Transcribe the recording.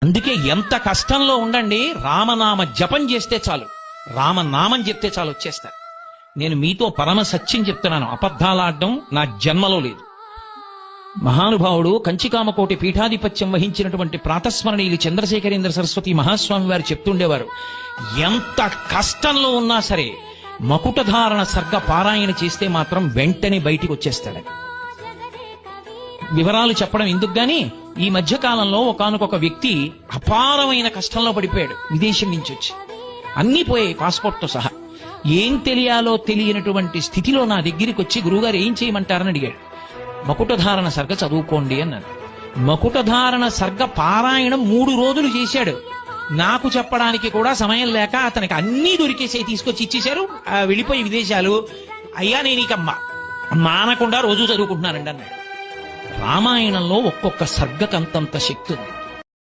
అందుకే ఎంత కష్టంలో ఉండండి, రామనామ జపం చేస్తే చాలు, రామనామం చెప్తే చాలు వచ్చేస్తారు. నేను మీతో పరమ సత్యం చెప్తున్నాను, అబద్ధాలాడడం నా జన్మలో లేదు. మహానుభావుడు కంచికామకోటి పీఠాధిపత్యం వహించినటువంటి ప్రాతస్మరణీయులు చంద్రశేఖరేంద్ర సరస్వతి మహాస్వామి వారు చెప్తుండేవారు, ఎంత కష్టంలో ఉన్నా సరే మకుటధారణ సర్గ పారాయణ చేస్తే మాత్రం వెంటనే బయటికి వచ్చేస్తాడని. వివరాలు చెప్పడం ఎందుకు గాని, ఈ మధ్య కాలంలో ఒకానొక వ్యక్తి అపారమైన కష్టంలో పడిపోయాడు. విదేశం నుంచి వచ్చి అన్నీ పోయాయి, పాస్పోర్ట్తో సహా. ఏం తెలియాలో తెలియనటువంటి స్థితిలో నా దగ్గరికి వచ్చి, గురువుగారు ఏం చేయమంటారని అడిగాడు. మకుటధారణ సర్గ చదువుకోండి అన్నాను. మకుటధారణ సర్గ పారాయణం 3 రోజులు చేశాడు. నాకు చెప్పడానికి కూడా సమయం లేక అతనికి అన్నీ దొరికేసాయి, తీసుకొచ్చి ఇచ్చేశారు. వెళ్ళిపోయి విదేశాలు. అయ్యా నేను ఇక మానకుండా రోజు చదువుకుంటున్నానండి అన్నాడు. రామాయణంలో ఒక్కొక్క సర్గకంతంత శక్తి ఉంది.